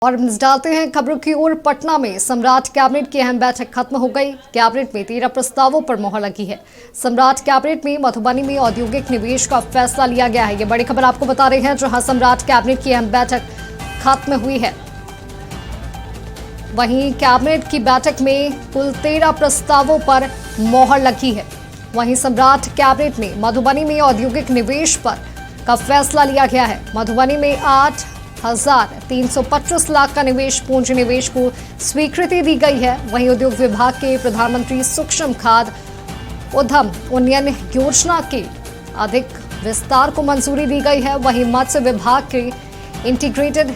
और डालते हैं खबरों की ओर। पटना में सम्राट कैबिनेट की अहम बैठक खत्म हो गई। कैबिनेट में 13 प्रस्तावों पर मोहर लगी है। सम्राट कैबिनेट में मधुबनी में औद्योगिक निवेश का फैसला लिया गया है। ये बड़ी खबर आपको बता रहे हैं, जहां सम्राट कैबिनेट की अहम बैठक खत्म हुई है। वहीं कैबिनेट की बैठक में कुल 13 प्रस्तावों पर मोहर लगी है। वहीं सम्राट कैबिनेट में मधुबनी में औद्योगिक निवेश पर का फैसला लिया गया है। मधुबनी में 8,325 लाख का निवेश पूंजी निवेश को स्वीकृति दी गई है। वहीं उद्योग विभाग के प्रधानमंत्री सूक्ष्म खाद उद्यम उन्नयन योजना के अधिक विस्तार को मंजूरी दी गई है। वहीं मत्स्य विभाग के इंटीग्रेटेड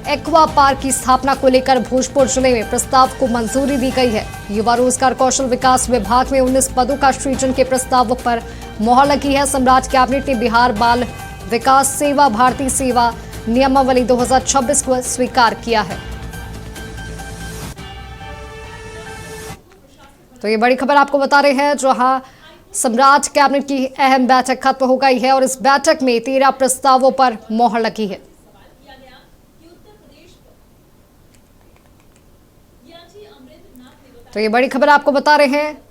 एक्वा पार्क की स्थापना को लेकर भोजपुर जिले में प्रस्ताव को मंजूरी दी गई है। युवा रोजगार कौशल विकास विभाग में 19 पदों का सृजन के प्रस्तावों पर मोहर लगी है। सम्राट कैबिनेट ने बिहार बाल विकास सेवा भारतीय सेवा नियमावली 2026 को स्वीकार किया है। तो ये बड़ी खबर आपको बता रहे हैं, जहां सम्राट कैबिनेट की अहम बैठक खत्म हो गई है और इस बैठक में 13 प्रस्तावों पर मोहर लगी है। तो ये बड़ी खबर आपको बता रहे हैं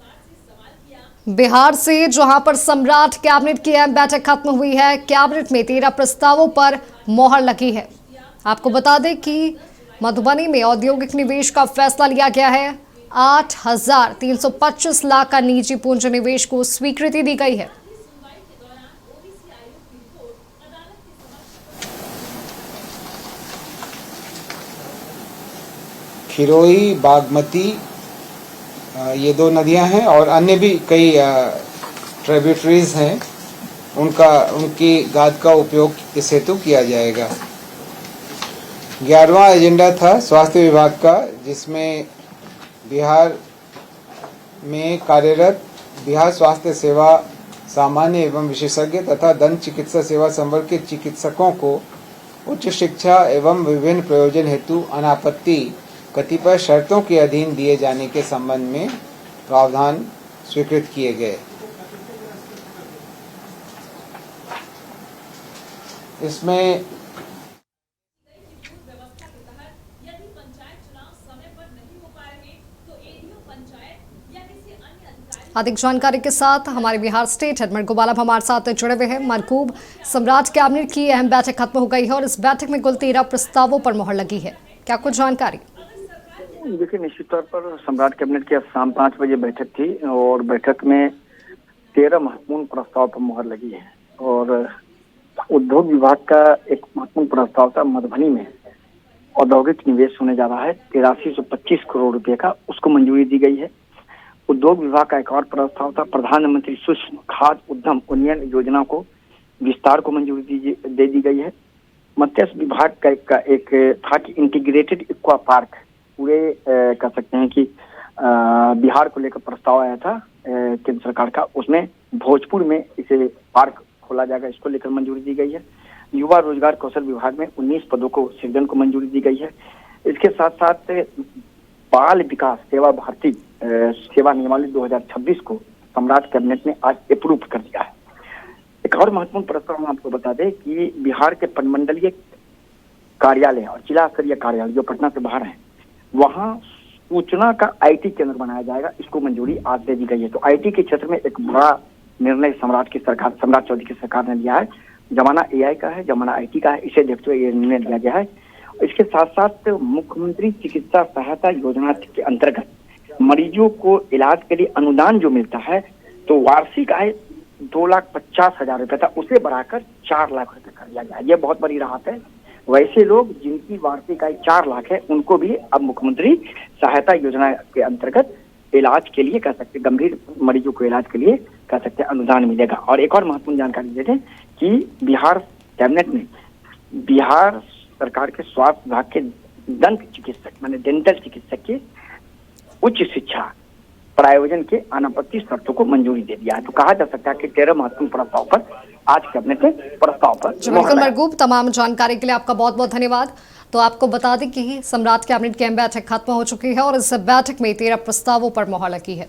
बिहार से, जहां पर सम्राट कैबिनेट की अहम बैठक खत्म हुई है। कैबिनेट में 13 प्रस्तावों पर मोहर लगी है। आपको बता दें कि मधुबनी में औद्योगिक निवेश का फैसला लिया गया है। 8,325 लाख का निजी पूंजी निवेश को स्वीकृति दी गई है। खिरोई, बागमती, ये 2 नदियां हैं और अन्य भी कई ट्रिब्यूटरीज हैं। उनकी गाद का उपयोग इस हेतु किया जाएगा। 11वां एजेंडा था स्वास्थ्य विभाग का, जिसमें बिहार में कार्यरत बिहार स्वास्थ्य सेवा सामान्य एवं विशेषज्ञ तथा दंत चिकित्सा सेवा संवर्ग के चिकित्सकों को उच्च शिक्षा एवं विभिन्न प्रयोजन हेतु अनापत्ति कतिपय शर्तों के अधीन दिए जाने के संबंध में प्रावधान स्वीकृत किए गए। इसमें अधिक जानकारी के साथ हमारे बिहार स्टेट हेड मरकूब आलम हमारे साथ जुड़े हुए हैं। मरकूब, सम्राट कैबिनेट की अहम बैठक खत्म हो गई है और इस बैठक में कुल 13 प्रस्तावों पर मोहर लगी है। क्या कुछ जानकारी? देखिए, निश्चित तौर पर सम्राट कैबिनेट की शाम 5 बजे बैठक थी और बैठक में 13 महत्वपूर्ण प्रस्ताव पर मोहर लगी है। और उद्योग विभाग का एक महत्वपूर्ण प्रस्ताव था, मधुबनी में औद्योगिक निवेश होने जा रहा है 8325 करोड़ रुपए का, उसको मंजूरी दी गई है। उद्योग विभाग का एक और प्रस्ताव था, प्रधानमंत्री सूक्ष्म खाद उद्यम उन्नयन योजना को विस्तार को मंजूरी दे दी गई है। मत्स्य विभाग का एक था कि इंटीग्रेटेड एक्वा पार्क पूरे कह सकते हैं कि बिहार को लेकर प्रस्ताव आया था केंद्र सरकार का, उसमें भोजपुर में इसे पार्क खोला जाएगा, इसको लेकर मंजूरी दी गई है। युवा रोजगार कौशल विभाग में 19 पदों को सृजन को मंजूरी दी गई है। इसके साथ साथ बाल विकास सेवा भारतीय सेवा नियमावली 2026 को सम्राट कैबिनेट ने आज अप्रूव कर दिया है। एक और महत्वपूर्ण प्रस्ताव हम आपको बता दें कि बिहार के पंचमंडलीय कार्यालय और जिला स्तरीय कार्यालय जो पटना से बाहर है, वहां सूचना का आईटी केंद्र बनाया जाएगा, इसको मंजूरी आज दे दी गई है। तो आईटी के क्षेत्र में एक बड़ा निर्णय सम्राट चौधरी की सरकार ने लिया है। जमाना एआई का है, जमाना आईटी का है, इसे देखते हुए ये निर्णय लिया गया है। इसके साथ साथ मुख्यमंत्री चिकित्सा सहायता योजना के अंतर्गत मरीजों को इलाज के लिए अनुदान जो मिलता है, तो वार्षिक आय 2,50,000 रुपए था, उसे बढ़ाकर 4 लाख रुपए कर दिया गया। ये बहुत बड़ी राहत है। वैसे लोग जिनकी वार्षिक आय 4 लाख है, उनको भी अब मुख्यमंत्री सहायता योजना के अंतर्गत इलाज के लिए कह सकते, गंभीर मरीजों को इलाज के लिए कह सकते अनुदान मिलेगा। और एक और महत्वपूर्ण जानकारी दे दें कि बिहार कैबिनेट ने बिहार सरकार के स्वास्थ्य विभाग के दंत चिकित्सक माने डेंटल चिकित्सक के उच्च शिक्षा प्रायोजन के अनापत्ति शर्तों को मंजूरी दे दिया है। तो कहा जा सकता है कि 13 महत्वपूर्ण प्रस्ताव पर आज कैबिनेट ने प्रस्ताव पर। बिल्कुल मरकूब, तमाम जानकारी के लिए आपका बहुत बहुत धन्यवाद। तो आपको बता दें कि सम्राट कैबिनेट की अहम बैठक खत्म हो चुकी है और इस बैठक में 13 प्रस्तावों पर मोहर लगी है।